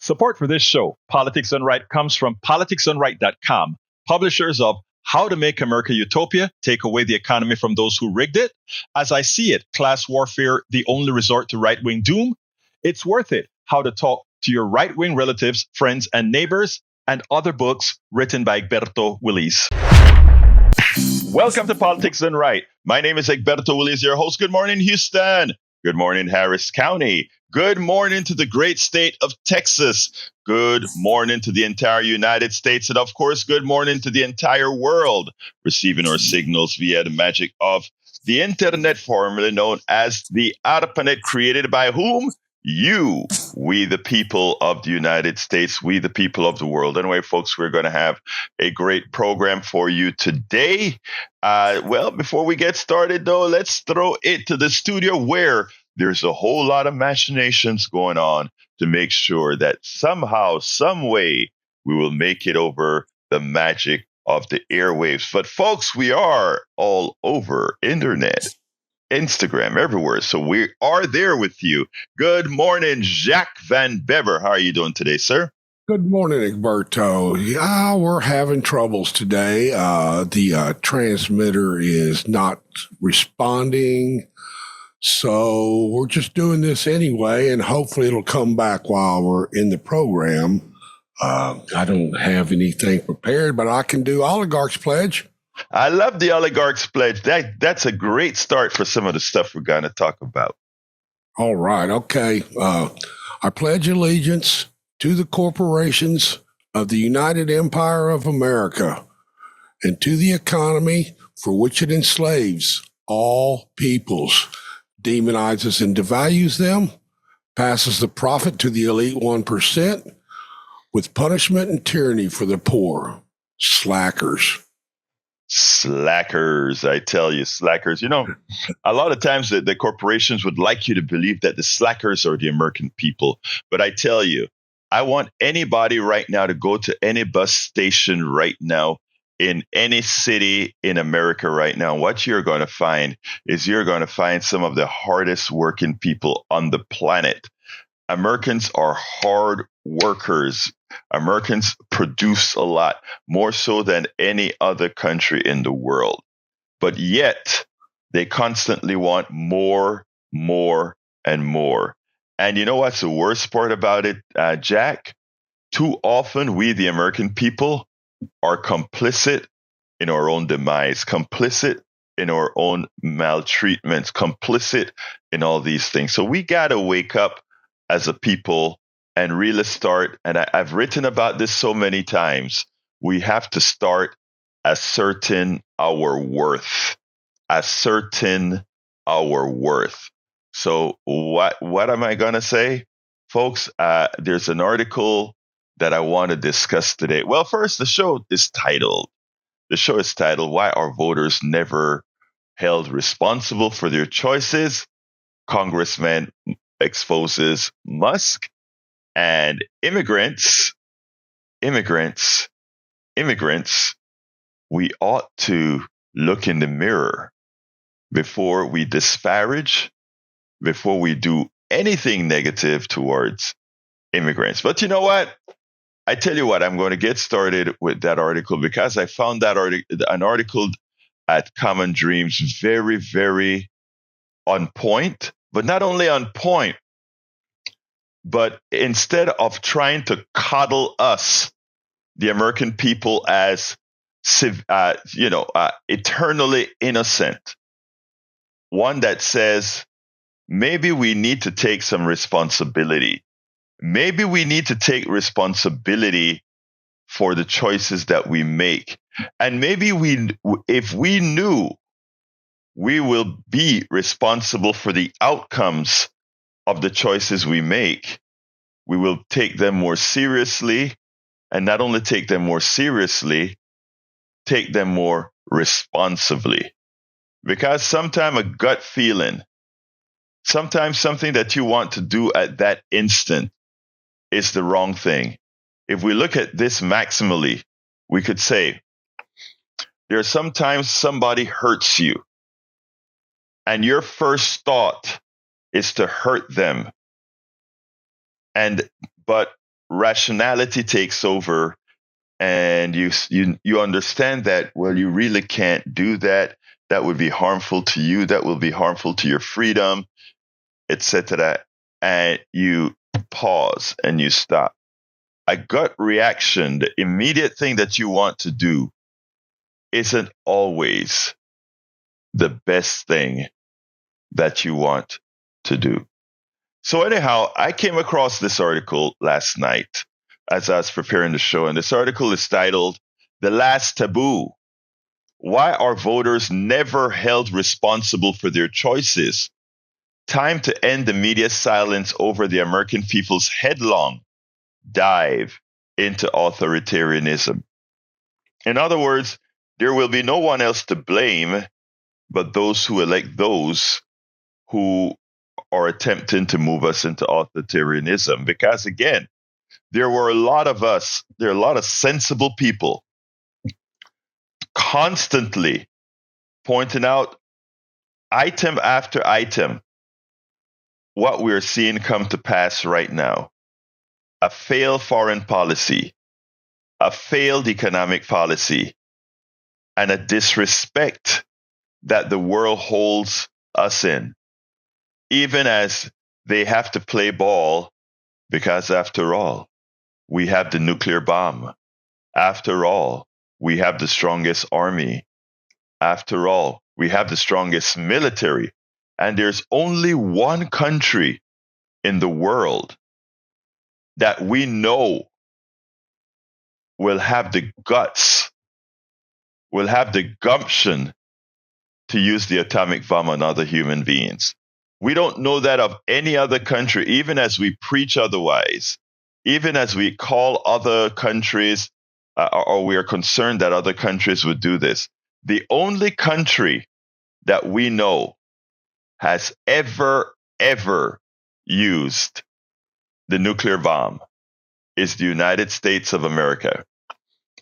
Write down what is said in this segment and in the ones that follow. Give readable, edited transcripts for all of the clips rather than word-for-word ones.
Support for this show, Politics Done Right, comes from politicsdoneright.com, publishers of How to Make America Utopia, Take Away the Economy from Those Who Rigged It, As I See It, Class Warfare, The Only Resort to Right-Wing Doom, It's Worth It, How to Talk to Your Right-Wing Relatives, Friends, and Neighbors, and other books written by Egberto, Willies. Welcome to Politics Done Right. My name is Egberto, Willies, your host. Good morning, Houston. Good morning, Harris County. Good morning to the great state of Texas. Good morning to the entire United States. And of course, good morning to the entire world, receiving our signals via the magic of the internet, formerly known as the ARPANET, created by whom? You, we the people of the United States, we the people of the world. Anyway, folks, we're going to have a great program for you today. Well, before we get started, though, let's throw it to the studio where there's a whole lot of machinations going on to make sure that somehow, some way, we will make it over the magic of the airwaves. But folks, we are all over internet, Instagram, everywhere. So we are there with you. Good morning, Jacques Van Bever. How are you doing today, sir? Good morning, Egberto. Yeah, we're having troubles today. The transmitter is not responding. So we're just doing this anyway, and hopefully it'll come back while we're in the program. I don't have anything prepared, but I can do Oligarch's Pledge. I love the Oligarch's Pledge. That's a great start for some of the stuff we're going to talk about. All right. Okay. I pledge allegiance to the corporations of the United Empire of America and to the economy for which it enslaves all peoples, demonizes and devalues them, passes the profit to the elite 1%, with punishment and tyranny for the poor. Slackers. Slackers, I tell you, slackers. You know, a lot of times the corporations would like you to believe that the slackers are the American people. But I tell you, I want anybody right now to go to any bus station right now in any city in America right now. What you're going to find is you're going to find some of the hardest working people on the planet. Americans are hard workers. Americans produce a lot, more so than any other country in the world. But yet, they constantly want more, and more. And you know what's the worst part about it, Jack? Too often, we, the American people, are complicit in our own demise, complicit in our own maltreatments, complicit in all these things. So we got to wake up as a people and really start, and I've written about this so many times, we have to start asserting our worth. Asserting our worth. So what am I going to say? Folks, there's an article that I want to discuss today. Well, first, the show is titled, Why Are Voters Never Held Responsible for Their Choices? Congressman Exposes Musk. And immigrants, we ought to look in the mirror before we disparage, before we do anything negative towards immigrants. But you know what? I tell you what, I'm going to get started with that article because I found that an article at Common Dreams very, very on point, but not only on point, but instead of trying to coddle us, the American people, as eternally innocent, one that says maybe we need to take some responsibility. Maybe we need to take responsibility for the choices that we make, and maybe if we knew we will be responsible for the outcomes of the choices we make, we will take them more seriously, and not only take them more seriously, take them more responsibly. Because sometimes a gut feeling, sometimes something that you want to do at that instant is the wrong thing. If we look at this maximally, we could say, there's sometimes somebody hurts you, and your first thought is to hurt them. But rationality takes over, and you understand that, well, you really can't do that. That would be harmful to you. That will be harmful to your freedom, etc. And you pause and you stop. A gut reaction, the immediate thing that you want to do, isn't always the best thing that you want to do. So anyhow, I came across this article last night as I was preparing the show, and this article is titled "The Last Taboo: Why Are Voters Never Held Responsible for Their Choices? Time to End the Media Silence Over the American People's Headlong Dive into Authoritarianism." In other words, there will be no one else to blame but those who elect those who are attempting to move us into authoritarianism. Because again, there are a lot of sensible people constantly pointing out item after item what we're seeing come to pass right now. A failed foreign policy, a failed economic policy, and a disrespect that the world holds us in, even as they have to play ball, because after all, we have the nuclear bomb. After all, we have the strongest army. After all, we have the strongest military. And there's only one country in the world that we know will have the guts, will have the gumption to use the atomic bomb on other human beings. We don't know that of any other country, even as we preach otherwise, even as we call other countries, or we are concerned that other countries would do this. The only country that we know has ever used the nuclear bomb is the United States of America.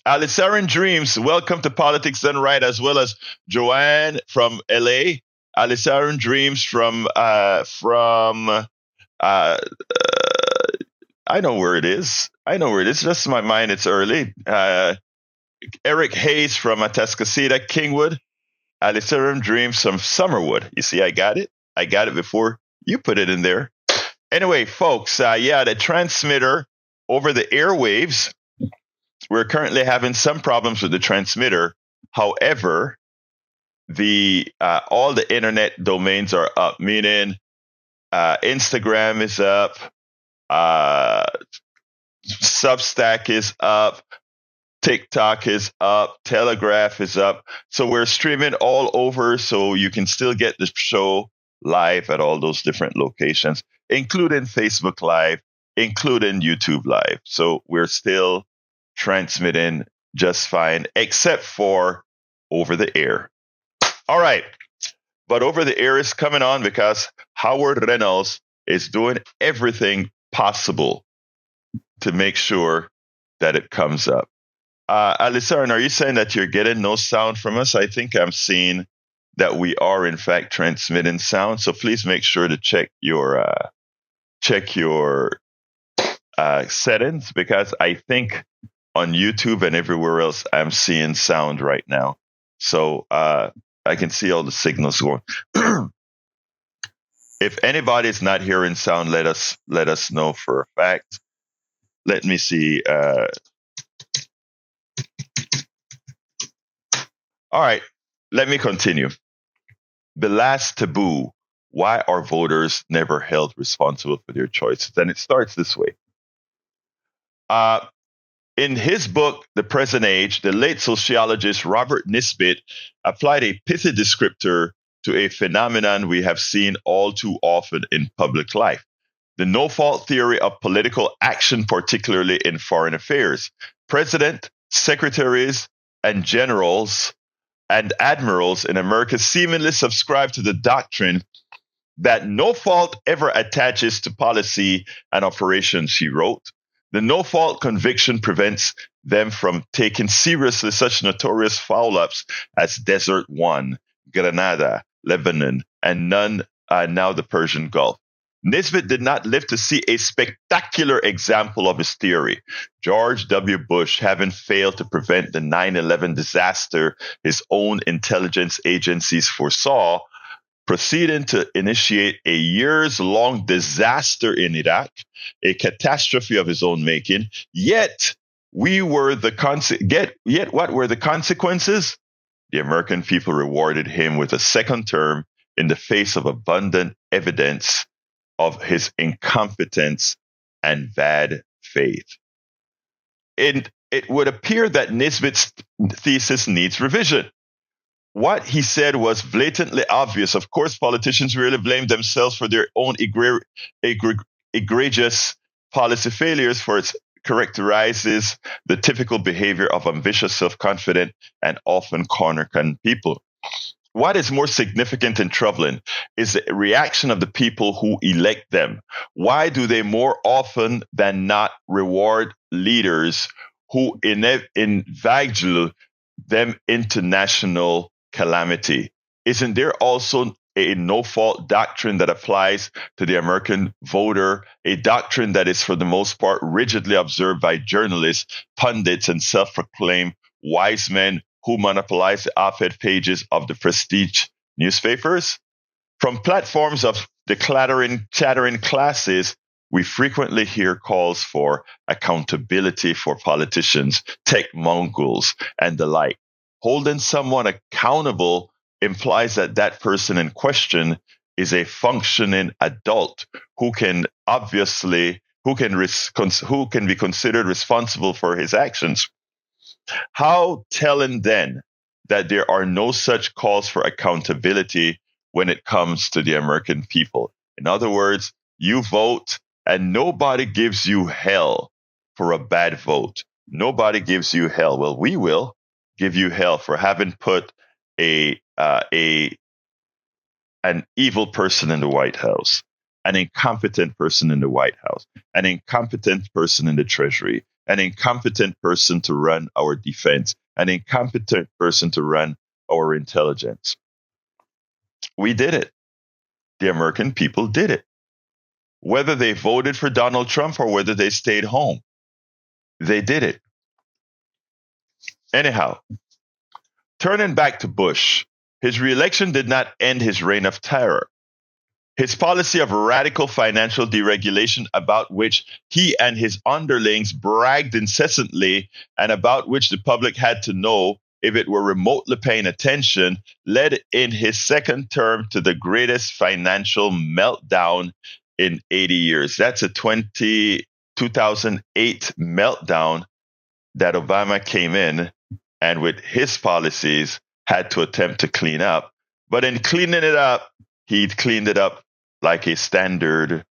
Alisaran Dreams, welcome to Politics Done Right, as well as Joanne from LA. Alisaran Dreams from I know where it is. Just in my mind, it's early. Eric Hayes from Atascocita, Kingwood. Alisaran Dreams from Summerwood. You see, I got it before you put it in there. Anyway, folks, the transmitter over the airwaves. We're currently having some problems with the transmitter. However, all the internet domains are up, meaning Instagram is up, Substack is up, TikTok is up, Telegraph is up. So we're streaming all over, so you can still get the show live at all those different locations, including Facebook Live, including YouTube Live. So we're still transmitting just fine, except for over the air. All right. But over the air is coming on because Howard Reynolds is doing everything possible to make sure that it comes up. Alisaran, are you saying that you're getting no sound from us? I think I'm seeing that we are in fact transmitting sound. So please make sure to check your settings, because I think on YouTube and everywhere else I'm seeing sound right now. So I can see all the signals going. If anybody's not hearing sound, let us know for a fact. Let me see. All right, let me continue. The Last Taboo: Why Are Voters Never Held Responsible for Their Choices? And it starts this way. In his book, The Present Age, the late sociologist Robert Nisbet applied a pithy descriptor to a phenomenon we have seen all too often in public life: the no-fault theory of political action, particularly in foreign affairs. President, secretaries, and generals and admirals in America seemingly subscribe to the doctrine that no fault ever attaches to policy and operations, he wrote. The no-fault conviction prevents them from taking seriously such notorious foul-ups as Desert One, Grenada, Lebanon, and now the Persian Gulf. Nisbet did not live to see a spectacular example of his theory. George W. Bush, having failed to prevent the 9/11 disaster his own intelligence agencies foresaw, proceeding to initiate a years-long disaster in Iraq, a catastrophe of his own making. Yet what were the consequences? The American people rewarded him with a second term in the face of abundant evidence of his incompetence and bad faith. It would appear that Nisbet's thesis needs revision. What he said was blatantly obvious. Of course, politicians really blame themselves for their own egregious policy failures, for it characterizes the typical behavior of ambitious, self-confident, and often corner-cutting people. What is more significant and troubling is the reaction of the people who elect them. Why do they more often than not reward leaders who inveigle them into national calamity? Isn't there also a no-fault doctrine that applies to the American voter, a doctrine that is for the most part rigidly observed by journalists, pundits, and self-proclaimed wise men who monopolize the op-ed pages of the prestige newspapers? From platforms of the chattering classes, we frequently hear calls for accountability for politicians, tech moguls, and the like. Holding someone accountable implies that that person in question is a functioning adult who can be considered responsible for his actions. How telling then that there are no such calls for accountability when it comes to the American people. In other words, you vote and nobody gives you hell for a bad vote. Nobody gives you hell. Well, we will give you hell for having put an evil person in the White House, an incompetent person in the White House, an incompetent person in the Treasury, an incompetent person to run our defense, an incompetent person to run our intelligence. We did it. The American people did it. Whether they voted for Donald Trump or whether they stayed home, they did it. Anyhow, turning back to Bush, his reelection did not end his reign of terror. His policy of radical financial deregulation, about which he and his underlings bragged incessantly and about which the public had to know if it were remotely paying attention, led in his second term to the greatest financial meltdown in 80 years. That's a 2008 meltdown that Obama came in and with his policies had to attempt to clean up. But in cleaning it up, he cleaned it up like a standard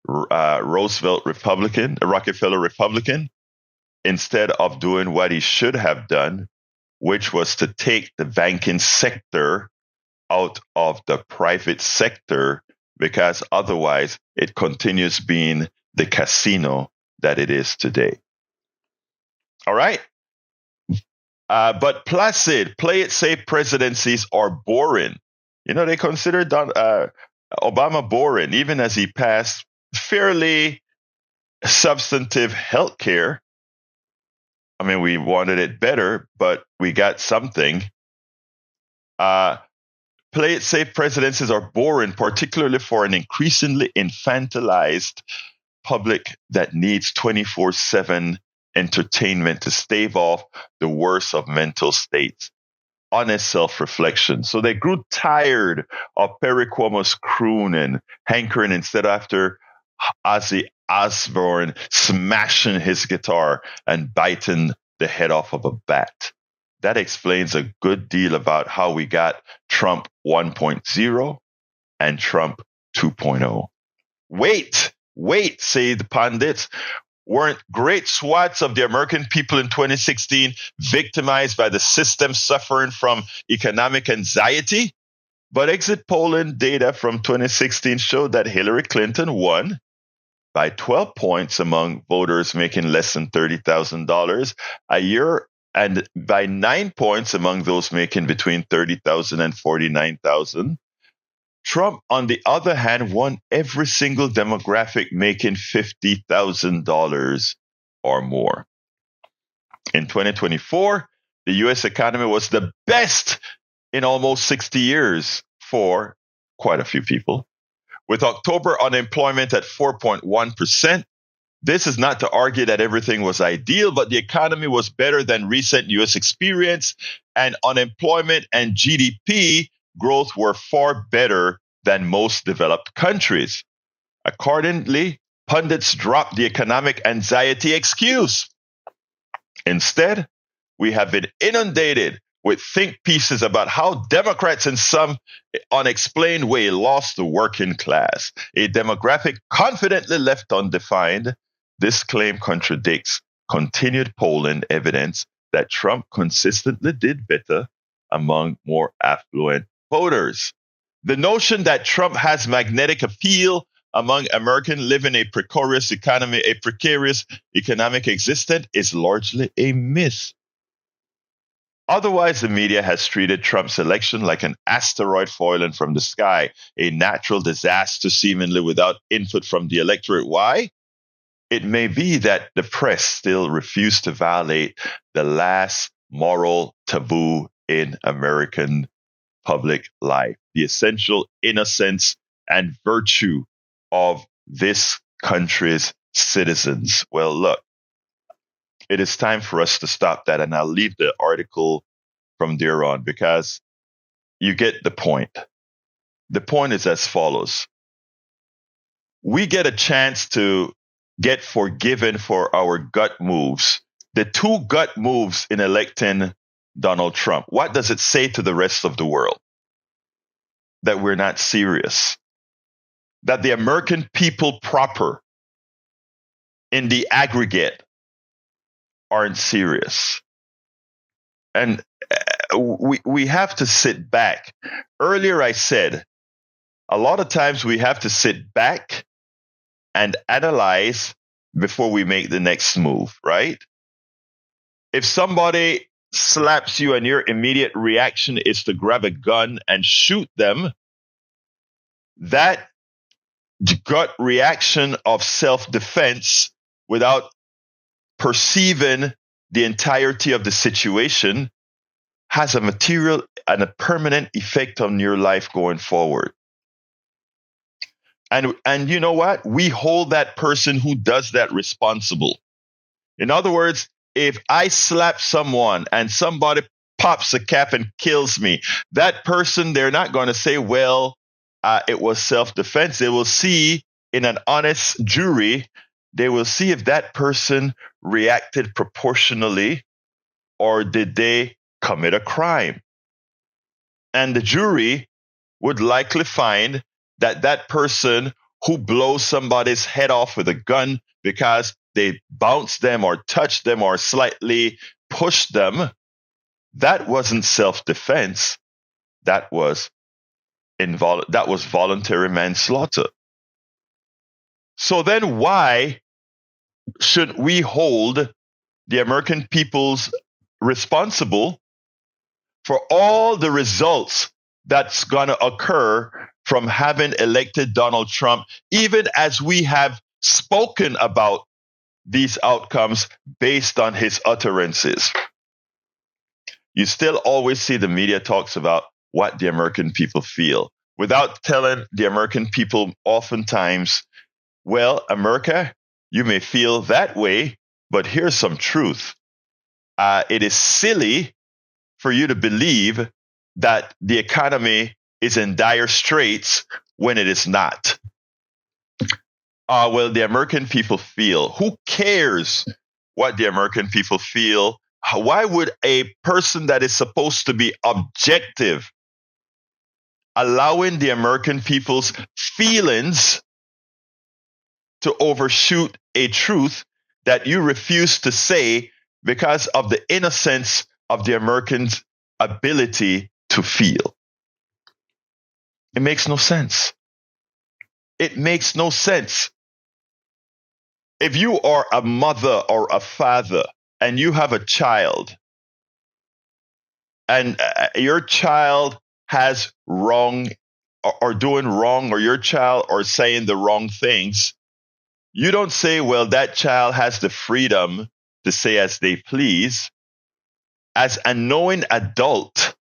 Roosevelt Republican, a Rockefeller Republican, instead of doing what he should have done, which was to take the banking sector out of the private sector, because otherwise it continues being the casino that it is today. All right. But placid, play it safe presidencies are boring. You know, they consider Obama boring, even as he passed fairly substantive health care. I mean, we wanted it better, but we got something. Play it safe presidencies are boring, particularly for an increasingly infantilized public that needs 24/7 entertainment to stave off the worst of mental states. Honest self-reflection. So they grew tired of Perry Cuomo's crooning, hankering instead after Ozzy Osbourne smashing his guitar and biting the head off of a bat. That explains a good deal about how we got Trump 1.0 and Trump 2.0. Wait, say the pundits. Weren't great swaths of the American people in 2016 victimized by the system suffering from economic anxiety? But exit polling data from 2016 showed that Hillary Clinton won by 12 points among voters making less than $30,000 a year, and by 9 points among those making between $30,000 and $49,000. Trump, on the other hand, won every single demographic making $50,000 or more. In 2024, the US economy was the best in almost 60 years for quite a few people. With October unemployment at 4.1%, this is not to argue that everything was ideal, but the economy was better than recent US experience, and unemployment and GDP growth were far better than most developed countries. Accordingly, pundits dropped the economic anxiety excuse. Instead, we have been inundated with think pieces about how Democrats in some unexplained way lost the working class, a demographic confidently left undefined. This claim contradicts continued polling evidence that Trump consistently did better among more affluent voters. The notion that Trump has magnetic appeal among Americans living a precarious economic existence is largely a myth. Otherwise, the media has treated Trump's election like an asteroid falling from the sky, a natural disaster seemingly without input from the electorate. Why? It may be that the press still refused to violate the last moral taboo in American public life, the essential innocence and virtue of this country's citizens. Well, look, it is time for us to stop that, and I'll leave the article from there on because you get the point. The point is as follows. We get a chance to get forgiven for our gut moves. The two gut moves in electing Donald Trump. What does it say to the rest of the world? That we're not serious. That the American people proper in the aggregate aren't serious. And we have to sit back. Earlier I said, a lot of times we have to sit back and analyze before we make the next move, right? If somebody slaps you and your immediate reaction is to grab a gun and shoot them, that gut reaction of self-defense without perceiving the entirety of the situation has a material and a permanent effect on your life going forward. And you know what? We hold that person who does that responsible. In other words, if I slap someone and somebody pops a cap and kills me, that person, they're not going to say, well, it was self-defense. They will see in an honest jury, they will see if that person reacted proportionally or did they commit a crime. And the jury would likely find that that person who blows somebody's head off with a gun because they bounced them or touched them or slightly pushed them, that wasn't self-defense. That was voluntary manslaughter. So then why should we hold the American peoples responsible for all the results that's going to occur from having elected Donald Trump, even as we have spoken about these outcomes based on his utterances? You still always see the media talks about what the American people feel without telling the American people oftentimes, well, America, you may feel that way, but here's some truth. It is silly for you to believe that the economy is in dire straits when it is not. Well, the American people feel. Who cares what the American people feel? Why would a person that is supposed to be objective allowing the American people's feelings to overshoot a truth that you refuse to say because of the innocence of the Americans' ability to feel? It makes no sense. It makes no sense. If you are a mother or a father and you have a child and your child has wrong are doing wrong, or your child are saying the wrong things, you don't say, well, that child has the freedom to say as they please. As a knowing adult,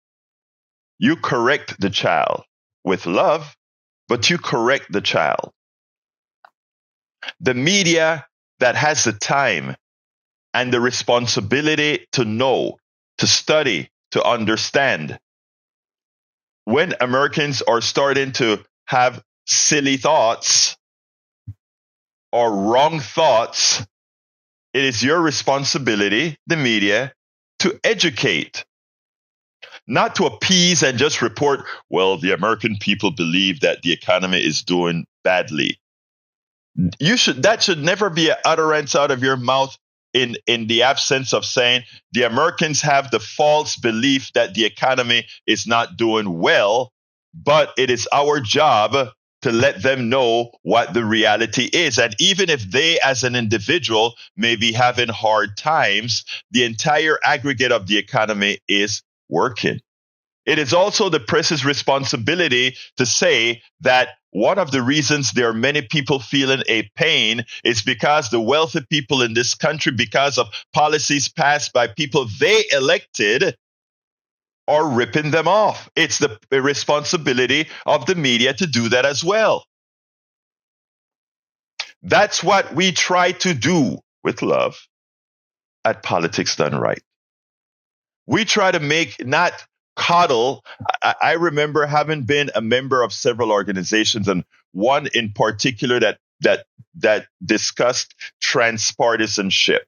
you correct the child with love, but you correct the child. The media that has the time and the responsibility to know, to study, to understand, when Americans are starting to have silly thoughts or wrong thoughts, it is your responsibility, the media, to educate, not to appease and just report, well, the American people believe that the economy is doing badly. That should never be an utterance out of your mouth in the absence of saying the Americans have the false belief that the economy is not doing well, but it is our job to let them know what the reality is. And even if they, as an individual, may be having hard times, the entire aggregate of the economy is working. It is also the press's responsibility to say that one of the reasons there are many people feeling a pain is because the wealthy people in this country, because of policies passed by people they elected, are ripping them off. It's the responsibility of the media to do that as well. That's what we try to do with love at Politics Done Right. We try to make, not coddle. I remember having been a member of several organizations, and one in particular that discussed transpartisanship.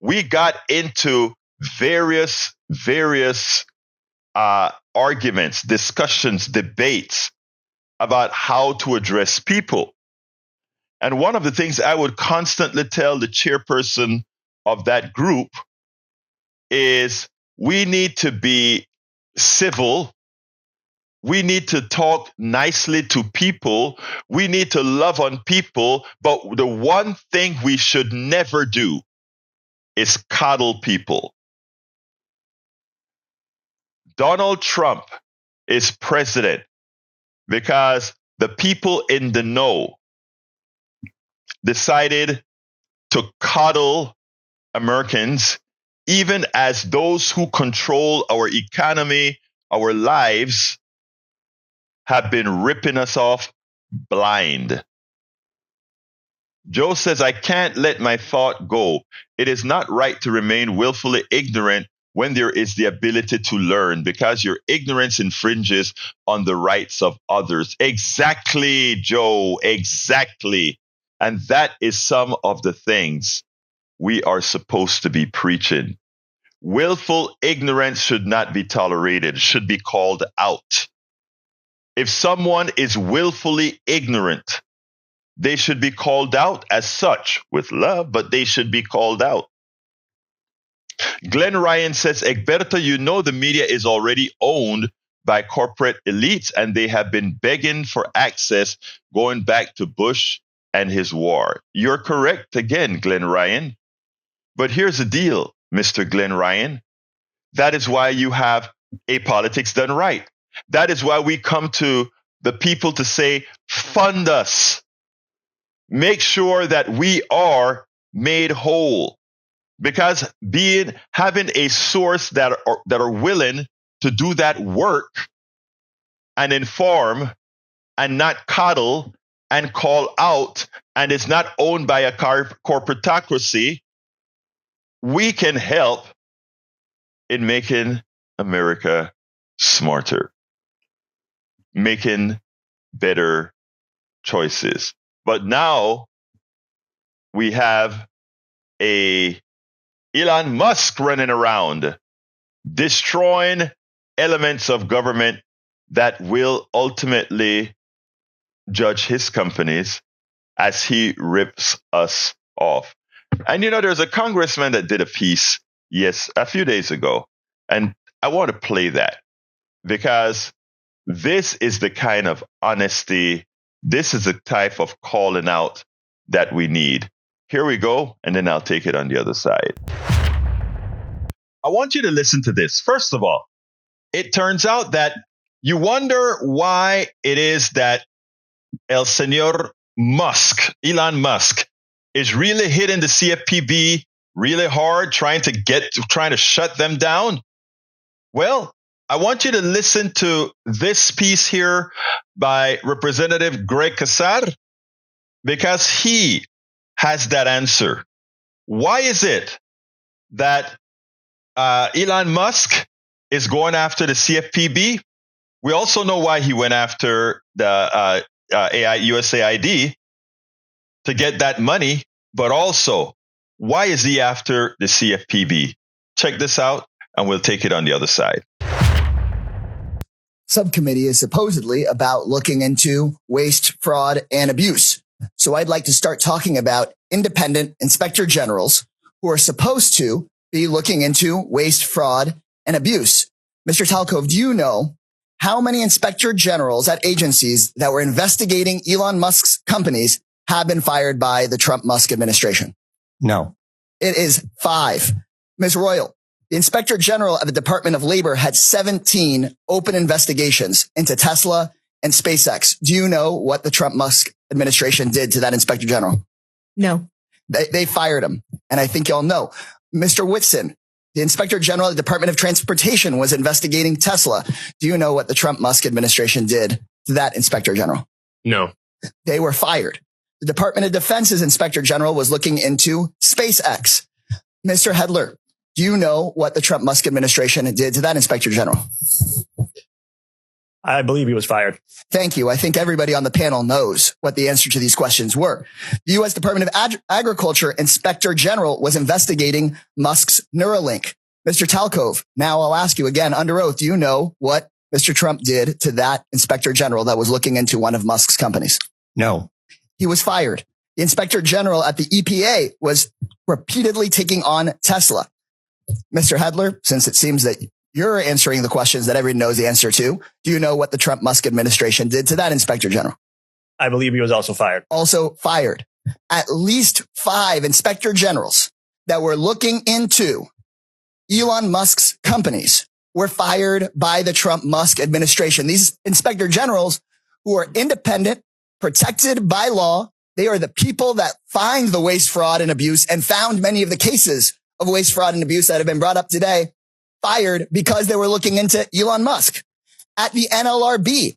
We got into various arguments, discussions, debates about how to address people. And one of the things I would constantly tell the chairperson of that group is, we need to be civil. We need to talk nicely to people. We need to love on people. But the one thing we should never do is coddle people. Donald Trump is president because the people in the know decided to coddle Americans, even as those who control our economy, our lives, have been ripping us off blind. Joe says, I can't let my thought go. It is not right to remain willfully ignorant when there is the ability to learn, because your ignorance infringes on the rights of others. Exactly, Joe, exactly. And that is some of the things we are supposed to be preaching. Willful ignorance should not be tolerated, should be called out. If someone is willfully ignorant, they should be called out as such, with love, but they should be called out. Glenn Ryan says, Egberto, you know the media is already owned by corporate elites, and they have been begging for access going back to Bush and his war. You're correct again, Glenn Ryan. But here's the deal, Mr. Glenn Ryan. That is why you have a Politics Done Right. That is why we come to the people to say, fund us. Make sure that we are made whole. Because having a source that are willing to do that work and inform and not coddle and call out, and is not owned by a corporatocracy, we can help in making America smarter, making better choices. But now we have a Elon Musk running around, destroying elements of government that will ultimately judge his companies as he rips us off. And there's a congressman that did a piece, a few days ago, and I want to play that because this is the kind of honesty, this is the type of calling out that we need. Here we go, and then I'll take it on the other side. I want you to listen to this. First of all, it turns out that You wonder why it is that El Señor Musk, Elon Musk, is really hitting the CFPB really hard, trying to shut them down. Well, I want you to listen to this piece here by Representative Greg Casar, because he has that answer. Why is it that Elon Musk is going after the CFPB? We also know why he went after the USAID to get that money, but also why is he after the CFPB? Check this out, and we'll take it on the other side. Subcommittee is supposedly about looking into waste, fraud, and abuse. So I'd like to start talking about independent inspector generals who are supposed to be looking into waste, fraud, and abuse. Mr. Talcove, do you know how many inspector generals at agencies that were investigating Elon Musk's companies have been fired by the Trump-Musk administration? No. It is 5. Ms. Royal, the inspector general of the Department of Labor had 17 open investigations into Tesla and SpaceX. Do you know what the Trump-Musk administration did to that inspector general? No. They fired him. And I think y'all know. Mr. Whitson, the inspector general of the Department of Transportation was investigating Tesla. Do you know what the Trump-Musk administration did to that inspector general? No. They were fired. The Department of Defense's inspector general was looking into SpaceX. Mr. Hedler, do you know what the Trump-Musk administration did to that inspector general? I believe he was fired. Thank you. I think everybody on the panel knows what the answer to these questions were. The U.S. Department of Agriculture Inspector General was investigating Musk's Neuralink. Mr. Talcove, now I'll ask you again under oath, do you know what Mr. Trump did to that inspector general that was looking into one of Musk's companies? No. He was fired. The inspector general at the EPA was repeatedly taking on Tesla. Mr. Hedler, since it seems that you're answering the questions that everyone knows the answer to, do you know what the Trump-Musk administration did to that inspector general? I believe he was also fired. Also fired. At least 5 inspector generals that were looking into Elon Musk's companies were fired by the Trump-Musk administration. These inspector generals who are independent, protected by law, they are the people that find the waste, fraud, and abuse and found many of the cases of waste, fraud, and abuse that have been brought up today, fired because they were looking into Elon Musk. At the NLRB,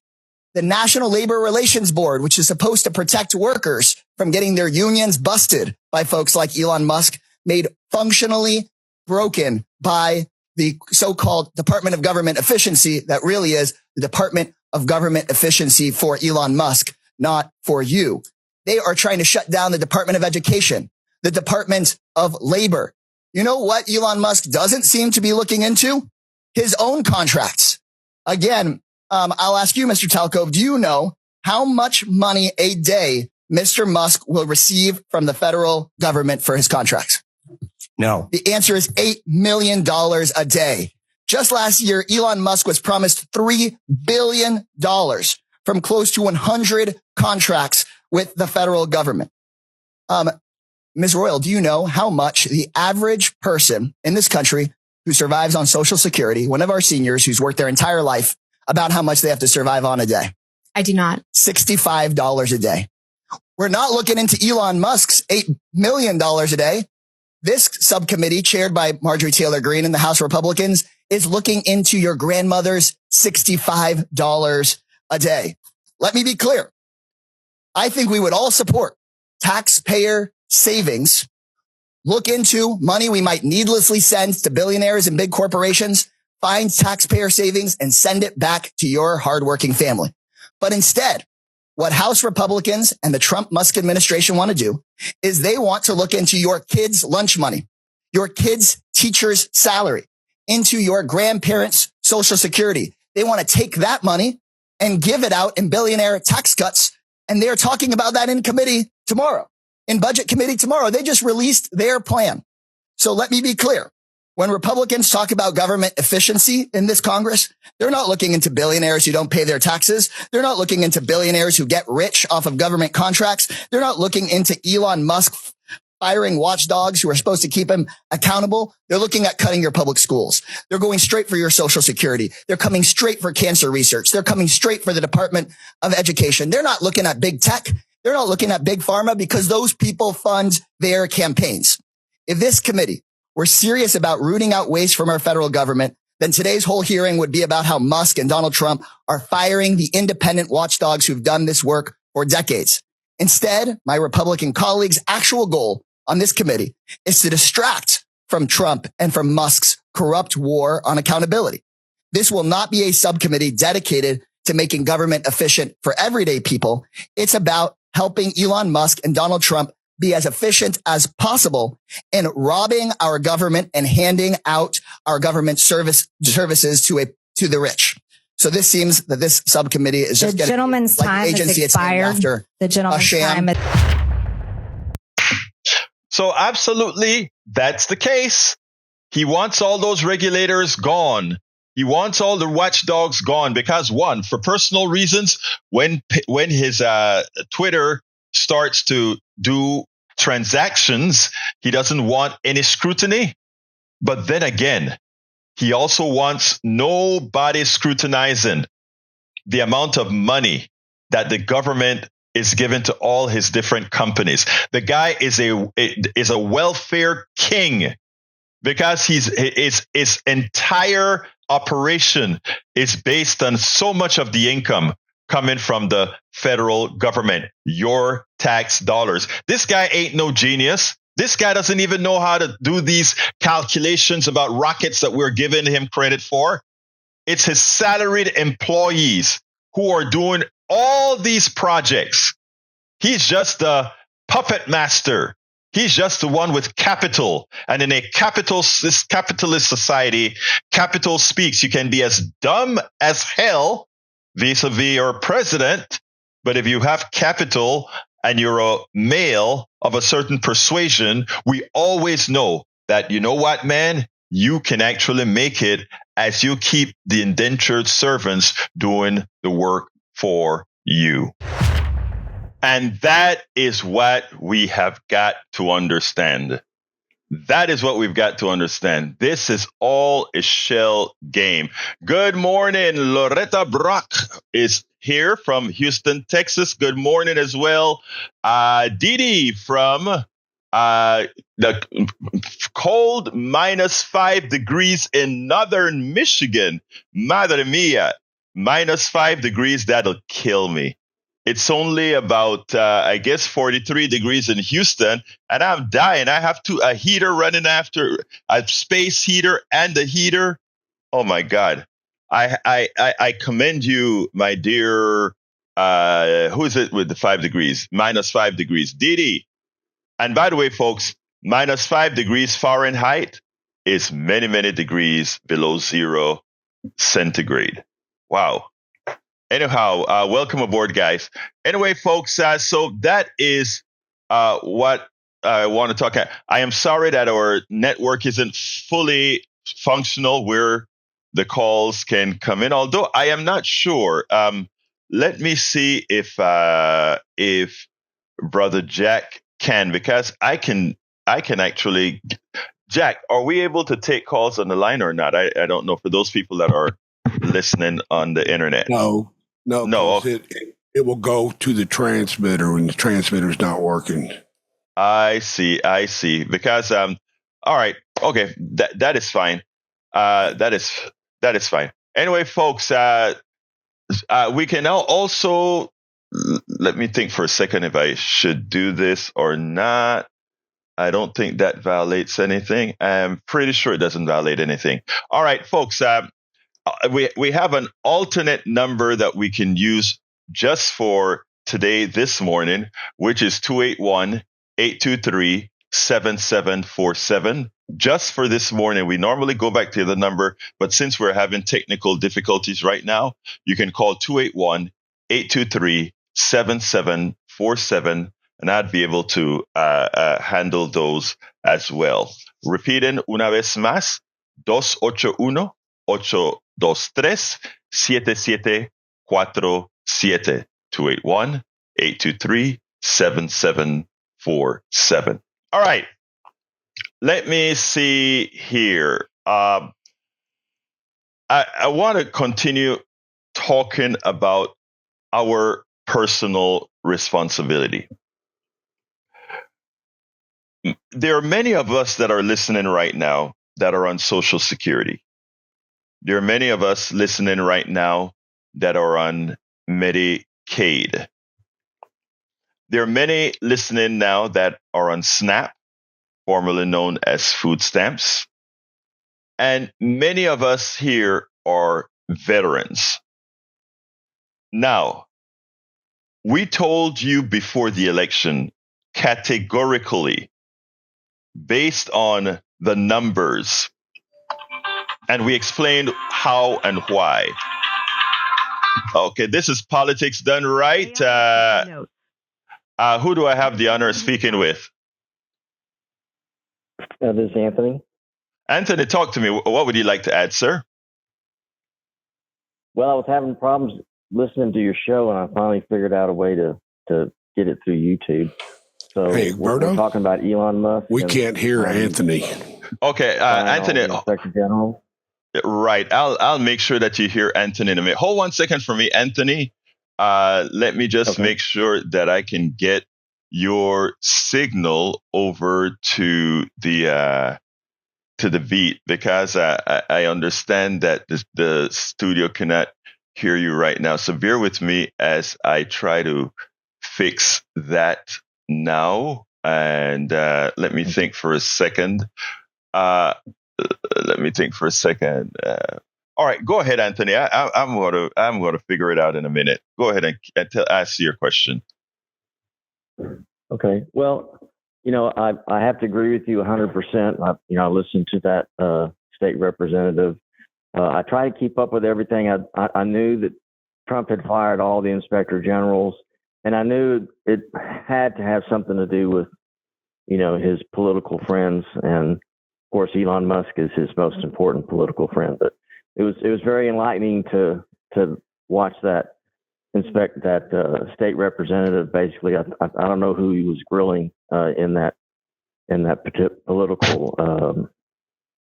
the National Labor Relations Board, which is supposed to protect workers from getting their unions busted by folks like Elon Musk, made functionally broken by the so-called Department of Government Efficiency that really is the Department of Government Efficiency for Elon Musk, not for you. They are trying to shut down the Department of Education, the Department of Labor. You know what Elon Musk doesn't seem to be looking into? His own contracts. Again, I'll ask you, Mr. Talcove, do you know how much money a day Mr. Musk will receive from the federal government for his contracts? No. The answer is $8 million a day. Just last year, Elon Musk was promised $3 billion from close to 100 contracts with the federal government. Ms. Royal, do you know how much the average person in this country who survives on Social Security, one of our seniors who's worked their entire life, about how much they have to survive on a day? I do not. $65 a day. We're not looking into Elon Musk's $8 million a day. This subcommittee, chaired by Marjorie Taylor Greene and the House Republicans, is looking into your grandmother's $65 a day. Let me be clear. I think we would all support taxpayer savings, look into money we might needlessly send to billionaires and big corporations, find taxpayer savings and send it back to your hardworking family. But instead, what House Republicans and the Trump-Musk administration want to do is they want to look into your kids' lunch money, your kids' teacher's salary, into your grandparents' Social Security. They want to take that money and give it out in billionaire tax cuts. And they're talking about that in committee tomorrow, in budget committee tomorrow. They just released their plan. So let me be clear. When Republicans talk about government efficiency in this Congress, they're not looking into billionaires who don't pay their taxes. They're not looking into billionaires who get rich off of government contracts. They're not looking into Elon Musk firing watchdogs who are supposed to keep him accountable. They're looking at cutting your public schools. They're going straight for your Social Security. They're coming straight for cancer research. They're coming straight for the Department of Education. They're not looking at big tech. They're not looking at big pharma because those people fund their campaigns. If this committee were serious about rooting out waste from our federal government, then today's whole hearing would be about how Musk and Donald Trump are firing the independent watchdogs who've done this work for decades. Instead, my Republican colleagues' actual goal on this committee is to distract from Trump and from Musk's corrupt war on accountability. This will not be a subcommittee dedicated to making government efficient for everyday people. It's about helping Elon Musk and Donald Trump be as efficient as possible in robbing our government and handing out our government services to the rich. So this seems that this subcommittee is just the gentleman's like time agency is expired. After the gentleman's sham. time. So absolutely, that's the case. He wants all those regulators gone. He wants all the watchdogs gone because, one, for personal reasons, when his Twitter starts to do transactions, he doesn't want any scrutiny. But then again, he also wants nobody scrutinizing the amount of money that the government is given to all his different companies. The guy is a welfare king because his entire operation is based on so much of the income coming from the federal government, your tax dollars. This guy ain't no genius. This guy doesn't even know how to do these calculations about rockets that we're giving him credit for. It's his salaried employees who are doing all these projects. He's just the puppet master. He's just the one with capital. And in a capitalist society, capital speaks. You can be as dumb as hell vis-a-vis your president, but if you have capital and you're a male of a certain persuasion, we always know that, you know what, man, you can actually make it as you keep the indentured servants doing the work for you. And that is what we have got to understand. That is what we've got to understand. This is all a shell game. Good morning. Loretta Brock is here from Houston, Texas. Good morning as well. Didi from the cold -5 degrees in northern Michigan. Madre mia, -5 degrees. That'll kill me. It's only about, 43 degrees in Houston, and I'm dying. I have a heater running after a space heater and a heater. Oh my God. I commend you, my dear, who is it with the 5 degrees? -5 degrees. Didi. And by the way, folks, -5 degrees Fahrenheit is many, many degrees below 0 centigrade. Wow. Anyhow, welcome aboard, guys. Anyway, folks, so that is what I want to talk about. I am sorry that our network isn't fully functional where the calls can come in, although I am not sure. Let me see if Brother Jack can, because I can actually. Jack, are we able to take calls on the line or not? I don't know, for those people that are listening on the internet. No. It will go to the transmitter when the transmitter's not working. I see. Because all right, okay, that is fine. That is fine. Anyway, folks, we can now also, let me think for a second if I should do this or not. I don't think that violates anything. I'm pretty sure it doesn't violate anything. All right, folks. We have an alternate number that we can use just for today, this morning, which is 281-823-7747. Just for this morning. We normally go back to the number, but since we're having technical difficulties right now, you can call 281-823-7747, and I'd be able to handle those as well. Repeating una vez más, 281-823-7747. 281-823-7747. All right. Let me see here. I want to continue talking about our personal responsibility. There are many of us that are listening right now that are on Social Security. There are many of us listening right now that are on Medicaid. There are many listening now that are on SNAP, formerly known as food stamps. And many of us here are veterans. Now, we told you before the election categorically, based on the numbers, and we explained how and why. Okay, this is politics done right. Who do I have the honor of speaking with? This is Anthony. Anthony, talk to me. What would you like to add, sir? Well, I was having problems listening to your show, and I finally figured out a way to get it through YouTube. So Hey, we're Egberto? talking about Elon Musk. We can't hear Anthony. Okay, Anthony. Inspector General. Right. I'll make sure that you hear Anthony in a minute. Hold 1 second for me, Anthony. Let me just make sure that I can get your signal over to the beat, because I understand that the studio cannot hear you right now. So bear with me as I try to fix that now. And let me think for a second. All right, go ahead, Anthony. I'm going to figure it out in a minute. Go ahead and ask your question. Okay. Well, I have to agree with you 100%. I listened to that state representative. I try to keep up with everything. I knew that Trump had fired all the inspector generals, and I knew it had to have something to do with, his political friends. And of course, Elon Musk is his most important political friend. But it was very enlightening to watch that state representative. Basically, I don't know who he was grilling in that political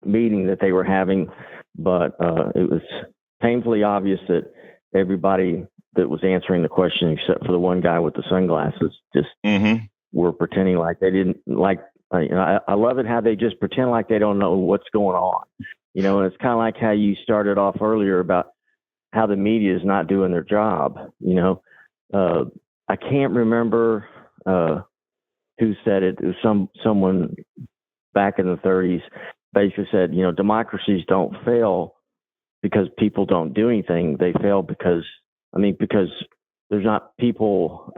meeting that they were having, but it was painfully obvious that everybody that was answering the question, except for the one guy with the sunglasses, just were pretending like they didn't like. I love it how they just pretend like they don't know what's going on. And it's kind of like how you started off earlier about how the media is not doing their job. I can't remember who said it. It was someone back in the 30s basically said, democracies don't fail because people don't do anything. They fail because there's not people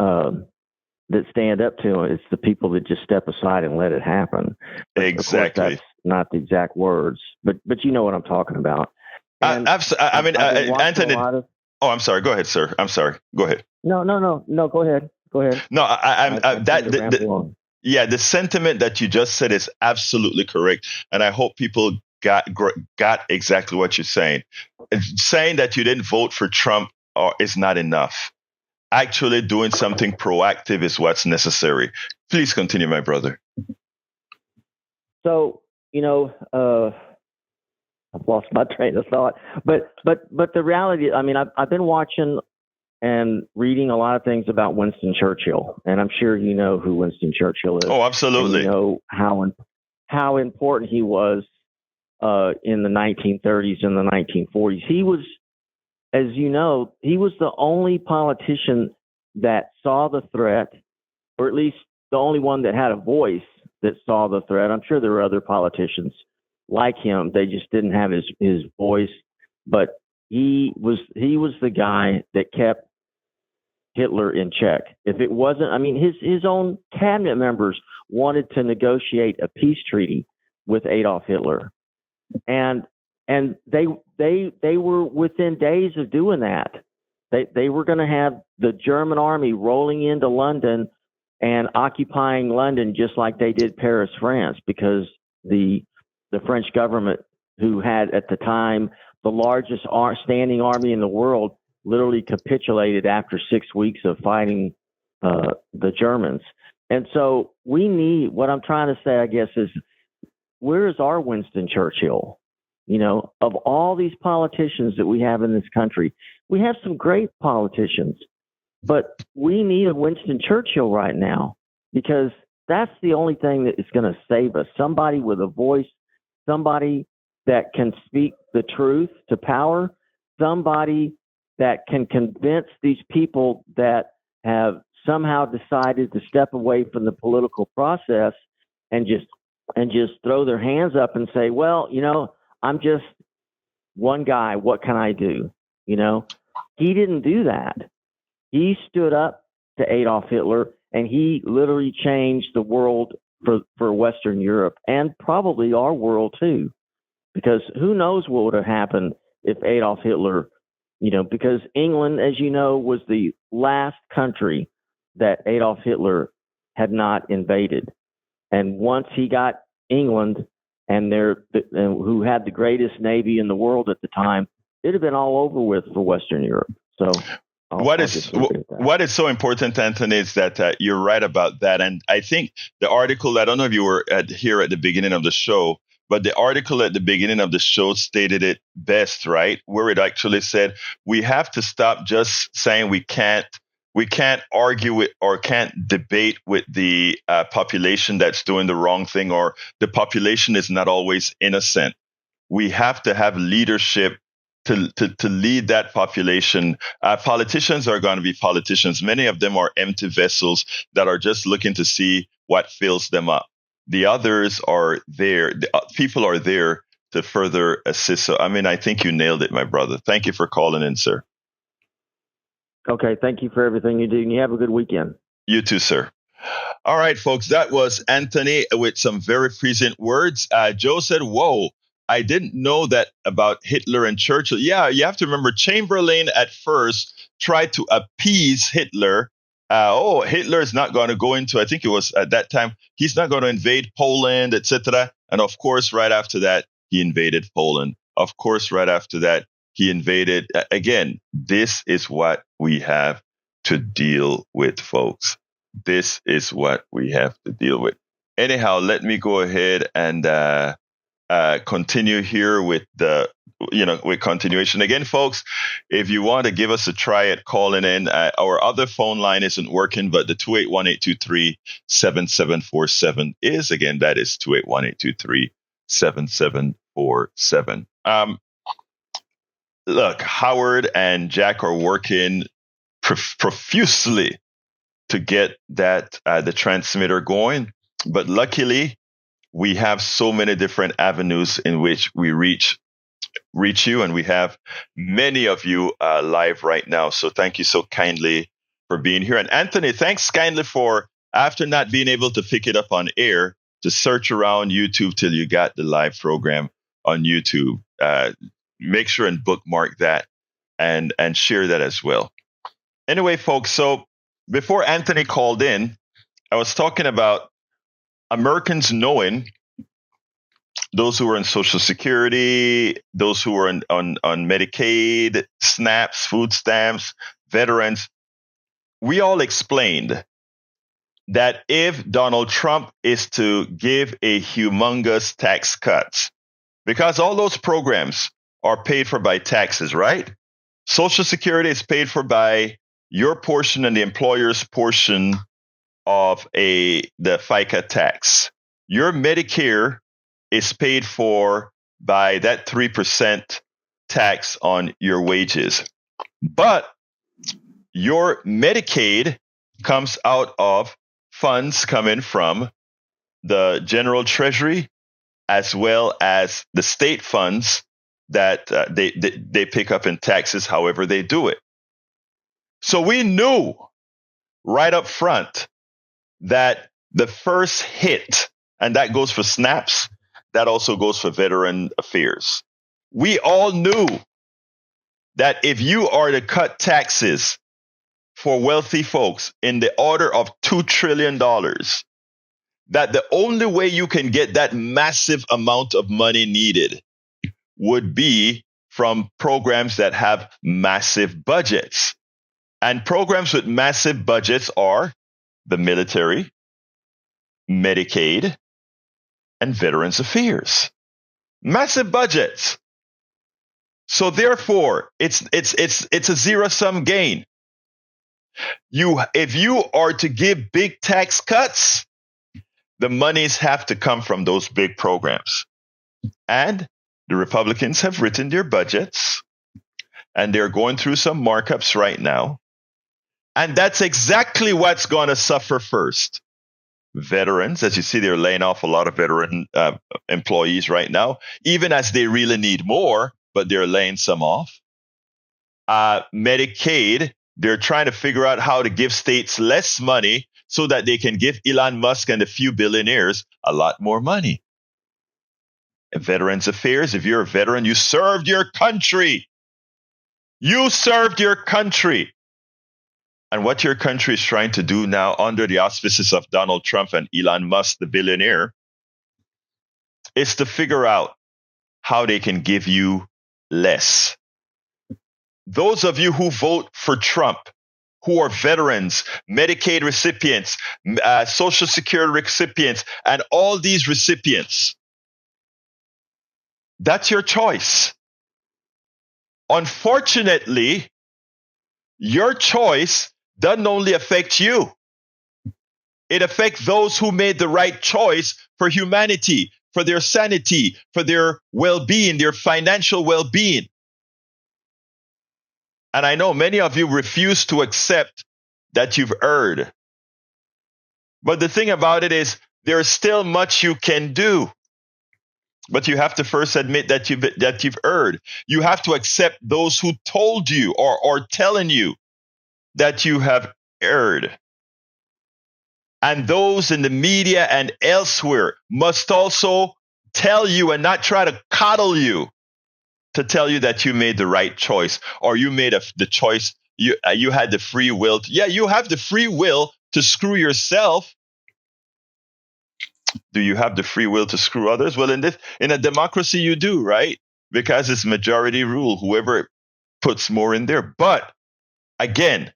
that stand up to it. It's the people that just step aside and let it happen. But exactly. Of course, that's not the exact words, but you know what I'm talking about. Anthony. I'm sorry. Go ahead, sir. I'm sorry. Go ahead. No. Go ahead. No, the sentiment that you just said is absolutely correct, and I hope people got exactly what you're saying. Saying that you didn't vote for Trump is not enough. Actually, doing something proactive is what's necessary. Please continue, my brother. So, I've lost my train of thought, but the reality, I've been watching and reading a lot of things about Winston Churchill, and I'm sure you know who Winston Churchill is. Oh, absolutely. And you know how important he was in the 1930s and the 1940s. He was, as you know, he was the only politician that saw the threat, or at least the only one that had a voice that saw the threat. I'm sure there were other politicians like him. They just didn't have his voice, but he was the guy that kept Hitler in check. If it wasn't, his own cabinet members wanted to negotiate a peace treaty with Adolf Hitler, and they were within days of doing that. They were going to have the German army rolling into London and occupying London just like they did Paris, France, because the French government, who had at the time the largest standing army in the world, literally capitulated after 6 weeks of fighting the Germans. And so we need, what I'm trying to say, I guess, is where is our Winston Churchill? You know, of all these politicians that we have in this country, we have some great politicians, but we need a Winston Churchill right now, because that's the only thing that is going to save us. Somebody with a voice, somebody that can speak the truth to power, somebody that can convince these people that have somehow decided to step away from the political process and just throw their hands up and say, well, you know, I'm just one guy. What can I do? You know, he didn't do that. He stood up to Adolf Hitler, and he literally changed the world for Western Europe, and probably our world too, because who knows what would have happened if Adolf Hitler, you know, because England, as you know, was the last country that Adolf Hitler had not invaded. And once he got England, and who had the greatest navy in the world at the time, it'd have been all over with for Western Europe. So what is so important, Anthony, is that you're right about that. And I think the article, I don't know if you were here at the beginning of the show, but the article at the beginning of the show stated it best, right? Where it actually said, we have to stop just saying we can't argue with or can't debate with the population that's doing the wrong thing, or the population is not always innocent. We have to have leadership to lead that population. Politicians are going to be politicians. Many of them are empty vessels that are just looking to see what fills them up. The others are there. People are there to further assist. So, I mean, I think you nailed it, my brother. Thank you for calling in, sir. Okay, thank you for everything you do, and you have a good weekend. You too, sir. All right, folks, that was Anthony with some very present words. Joe said, whoa, I didn't know that about Hitler and Churchill. Yeah, you have to remember Chamberlain at first tried to appease Hitler. Hitler is not going to go into, I think it was at that time, he's not going to invade Poland, etc. And of course, right after that, he invaded Poland. Of course, right after that, he invaded. Again, this is what we have to deal with, folks. This is what we have to deal with. Anyhow, let me go ahead and continue here with with continuation. Again, folks, if you want to give us a try at calling in, our other phone line isn't working, but the 281-823-7747 is, again, that is 281-823-7747. Look, Howard and Jack are working profusely to get that the transmitter going, but luckily we have so many different avenues in which we reach you, and we have many of you live right now. So thank you so kindly for being here. And Anthony, thanks kindly for, after not being able to pick it up on air, to search around YouTube till you got the live program on YouTube. Make sure and bookmark that and share that as well. Anyway, folks, so before Anthony called in, I was talking about Americans knowing, those who are in Social Security, those who are on Medicaid, SNAPs, food stamps, veterans. We all explained that if Donald Trump is to give a humongous tax cuts, because all those programs are paid for by taxes, right? Social Security is paid for by your portion and the employer's portion of the FICA tax. Your Medicare is paid for by that 3% tax on your wages. But your Medicaid comes out of funds coming from the General Treasury as well as the state funds that they pick up in taxes, however they do it. So we knew right up front that the first hit, and that goes for SNAPs, that also goes for Veteran Affairs. We all knew that if you are to cut taxes for wealthy folks in the order of $2 trillion, that the only way you can get that massive amount of money needed would be from programs that have massive budgets. And programs with massive budgets are the military, Medicaid, and Veterans Affairs. Massive budgets. So therefore, it's a zero-sum gain. If you are to give big tax cuts, the monies have to come from those big programs. And the Republicans have written their budgets, and they're going through some markups right now. And that's exactly what's going to suffer first. Veterans, as you see, they're laying off a lot of veteran employees right now, even as they really need more, but they're laying some off. Medicaid, they're trying to figure out how to give states less money so that they can give Elon Musk and a few billionaires a lot more money. And Veterans Affairs, if you're a veteran, you served your country. You served your country. And what your country is trying to do now under the auspices of Donald Trump and Elon Musk, the billionaire, is to figure out how they can give you less. Those of you who vote for Trump, who are veterans, Medicaid recipients, Social Security recipients, and all these recipients, that's your choice. Unfortunately, your choice doesn't only affect you. It affects those who made the right choice for humanity, for their sanity, for their well-being, their financial well-being. And I know many of you refuse to accept that you've erred. But the thing about it is, there's still much you can do. But you have to first admit that you've erred. You have to accept those who told you or are telling you that you have erred. And those in the media and elsewhere must also tell you and not try to coddle you to tell you that you made the right choice or you made the choice. You had the free will. You have the free will to screw yourself. Do you have the free will to screw others? Well, in a democracy, you do, right? Because it's majority rule. Whoever puts more in there. But again,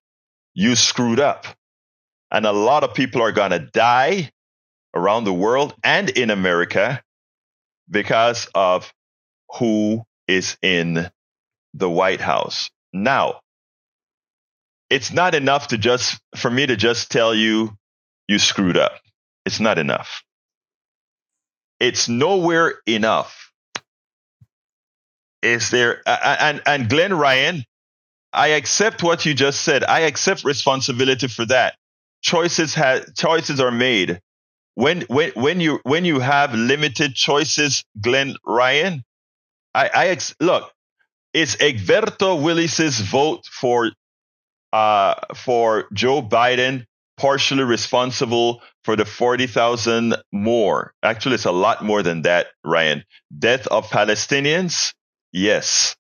you screwed up. And a lot of people are going to die around the world and in America because of who is in the White House. Now, it's not enough for me to just tell you screwed up. It's not enough. It's nowhere enough. Is there? And Glenn Ryan, I accept what you just said. I accept responsibility for that. Choices are made. When you have limited choices, Glenn Ryan, look. Is Egberto Willies' vote for Joe Biden partially responsible for the 40,000 more? Actually, it's a lot more than that, Ryan. Death of Palestinians? Yes.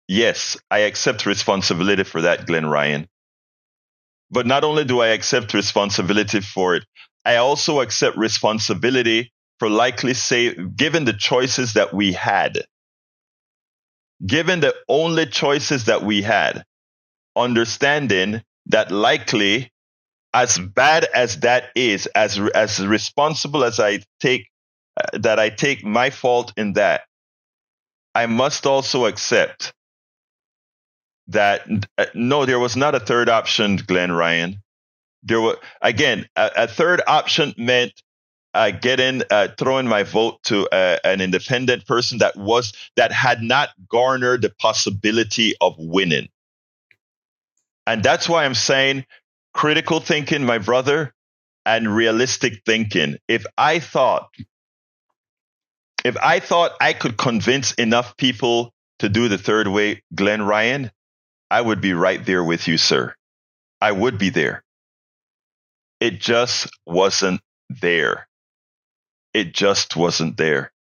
Yes, I accept responsibility for that, Glenn Ryan. But not only do I accept responsibility for it, I also accept responsibility for given the choices that we had, given the only choices that we had, understanding that likely, as bad as that is, as responsible as I take my fault in that, I must also accept that no, there was not a third option, Glenn Ryan. There was, again, a third option meant throwing my vote to an independent person that had not garnered the possibility of winning. And that's why I'm saying critical thinking, my brother, and realistic thinking. If I thought I could convince enough people to do the third way, Glenn Ryan, I would be right there with you, sir. I would be there. It just wasn't there. It just wasn't there.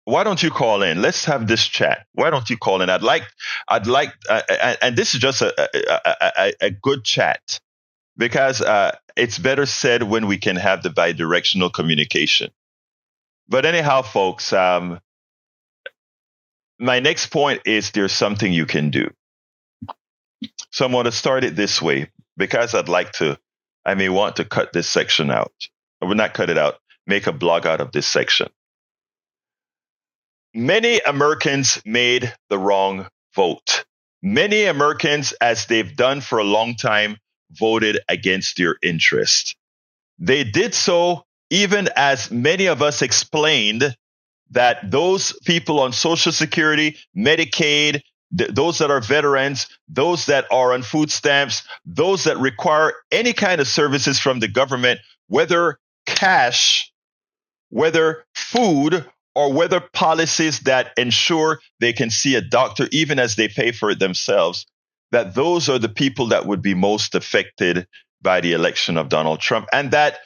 Why don't you call in? Let's have this chat. Why don't you call in? I'd like, and this is just a good chat, because it's better said when we can have the bidirectional communication. But anyhow, folks, my next point is there's something you can do. So I'm going to start it this way, because I may want to cut this section out. I would not cut it out, make a blog out of this section. Many Americans made the wrong vote. Many Americans, as they've done for a long time, voted against your interest. They did so even as many of us explained that those people on Social Security, Medicaid, those that are veterans, those that are on food stamps, those that require any kind of services from the government, whether cash, whether food, or whether policies that ensure they can see a doctor even as they pay for it themselves, that those are the people that would be most affected by the election of Donald Trump. And that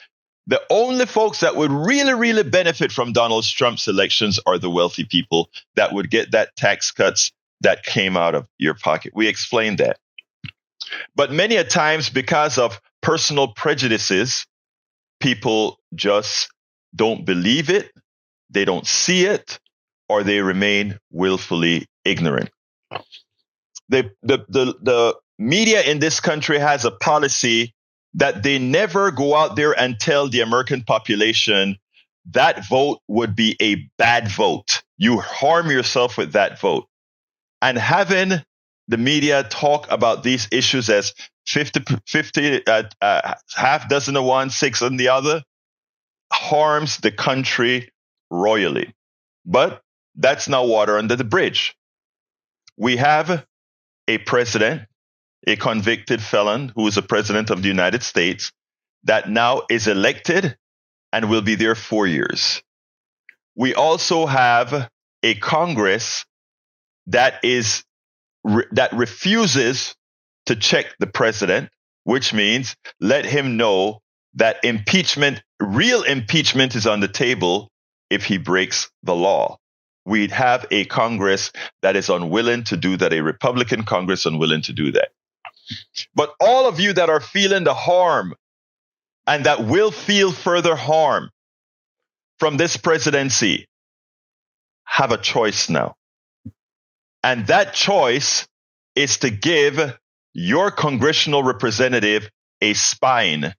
the only folks that would really, really benefit from Donald Trump's elections are the wealthy people that would get that tax cuts that came out of your pocket. We explained that. But many a times, because of personal prejudices, people just don't believe it, they don't see it, or they remain willfully ignorant. The media in this country has a policy that they never go out there and tell the American population that vote would be a bad vote. You harm yourself with that vote. And having the media talk about these issues as 50 half dozen of one, six on the other, harms the country royally. But that's now water under the bridge. We have a president, a convicted felon who is a president of the United States that now is elected and will be there 4 years. We also have a Congress that refuses to check the president, which means let him know that impeachment, real impeachment, is on the table if he breaks the law. We'd have a Congress that is unwilling to do that, a Republican Congress unwilling to do that. But all of you that are feeling the harm and that will feel further harm from this presidency have a choice now. And that choice is to give your congressional representative a spine.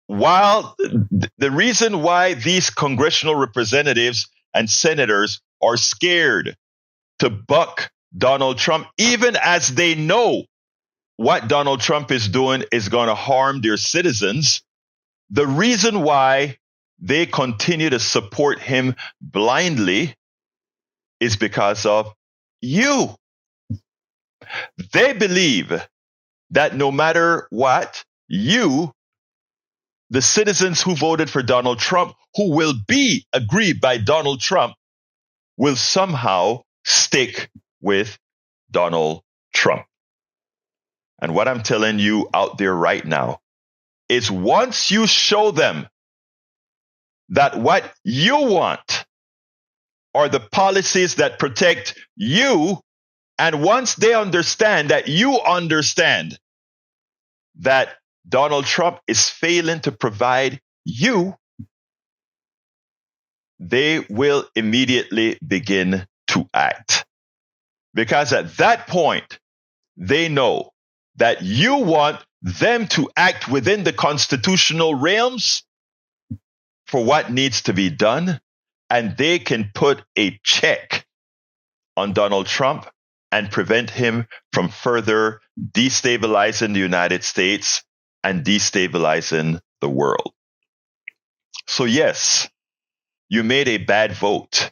While the reason why these congressional representatives and senators are scared to buck Donald Trump, even as they know what Donald Trump is doing is going to harm their citizens, the reason why they continue to support him blindly is because of you. They believe that no matter what, you, the citizens who voted for Donald Trump, who will be aggrieved by Donald Trump, will somehow stick with Donald Trump. And what I'm telling you out there right now is once you show them that what you want are the policies that protect you, and once they understand that you understand that Donald Trump is failing to provide you, they will immediately begin to act. Because at that point, they know that you want them to act within the constitutional realms for what needs to be done, and they can put a check on Donald Trump and prevent him from further destabilizing the United States and destabilizing the world. So yes, you made a bad vote.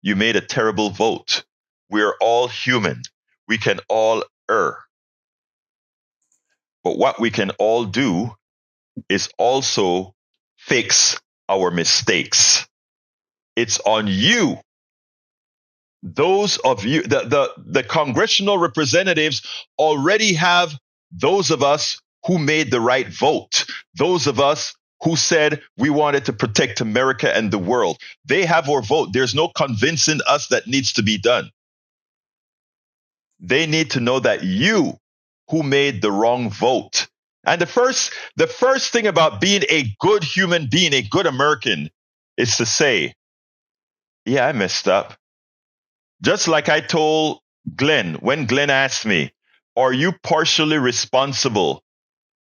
You made a terrible vote. We're all human. We can all err. But what we can all do is also fix our mistakes. It's on you. Those of you, the congressional representatives already have those of us who made the right vote. Those of us who said we wanted to protect America and the world. They have our vote. There's no convincing us that needs to be done. They need to know that you who made the wrong vote. And the first thing about being a good human being, a good American, is to say, yeah, I messed up. Just like I told Glenn, when Glenn asked me, are you partially responsible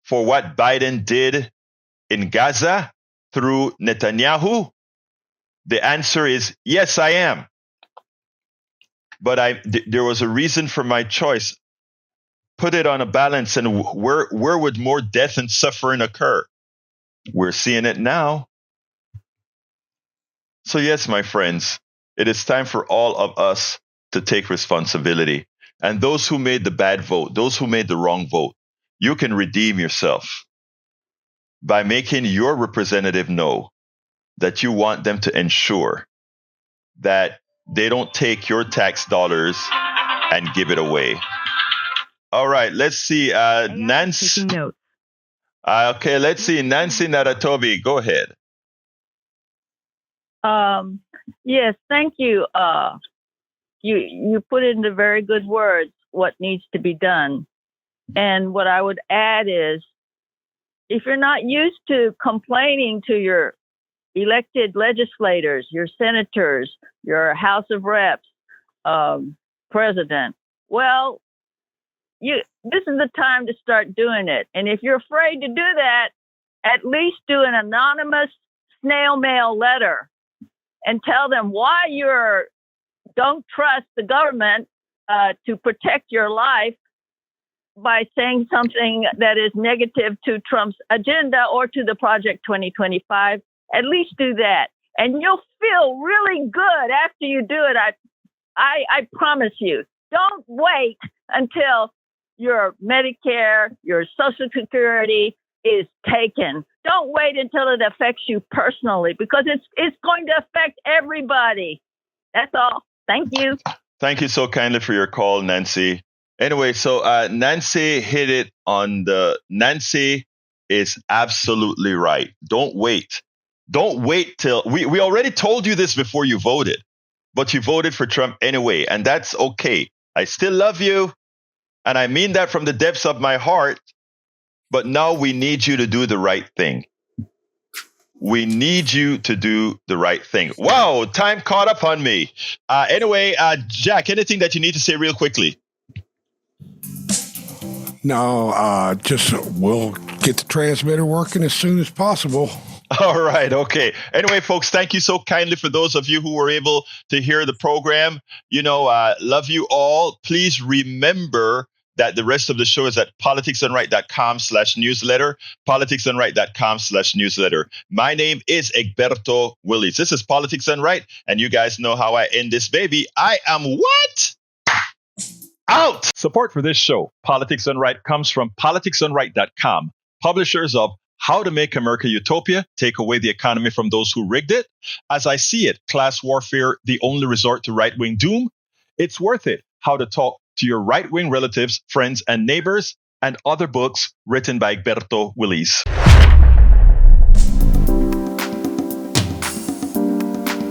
for what Biden did in Gaza? through Netanyahu? The answer is yes, I am. But there was a reason for my choice. Put it on a balance, and where would more death and suffering occur? We're seeing it now. So yes, my friends, it is time for all of us to take responsibility. And those who made the bad vote, those who made the wrong vote, you can redeem yourself by making your representative know that you want them to ensure that they don't take your tax dollars and give it away. All right, let's see. Nancy. Okay, let's see. Nancy Naratobi, go ahead. Yes, thank you. You put into very good words what needs to be done. And what I would add is, if you're not used to complaining to your elected legislators, your senators, your House of Reps, president, well, this is the time to start doing it. And if you're afraid to do that, at least do an anonymous snail mail letter and tell them why you don't trust the government to protect your life by saying something that is negative to Trump's agenda or to the Project 2025. At least do that. And you'll feel really good after you do it. I promise you. Don't wait until your Medicare, your Social Security is taken. Don't wait until it affects you personally, because it's going to affect everybody. That's all. Thank you. Thank you so kindly for your call, Nancy. Anyway, so Nancy hit it on Nancy is absolutely right. Don't wait. Don't wait till we already told you this before you voted, but you voted for Trump anyway, and that's okay. I still love you, and I mean that from the depths of my heart, but now we need you to do the right thing. We need you to do the right thing. Wow, time caught up on me. Anyway, Jack, anything that you need to say real quickly? No, just we'll get the transmitter working as soon as possible. All right. Okay. Anyway, folks, thank you so kindly for those of you who were able to hear the program. Love you all. Please remember that the rest of the show is at politicsandright.com/newsletter, politicsandright.com/newsletter. My name is Egberto Willies. This is Politics and Right, and you guys know how I end this baby. I am what? Out! Support for this show, Politics and Right, comes from politicsandright.com, publishers of How to Make America Utopia, Take Away the Economy from Those Who Rigged It, As I See It, Class Warfare, The Only Resort to Right-Wing Doom, It's Worth It, How to Talk to Your Right-Wing Relatives, Friends, and Neighbors, and other books written by Egberto Willies.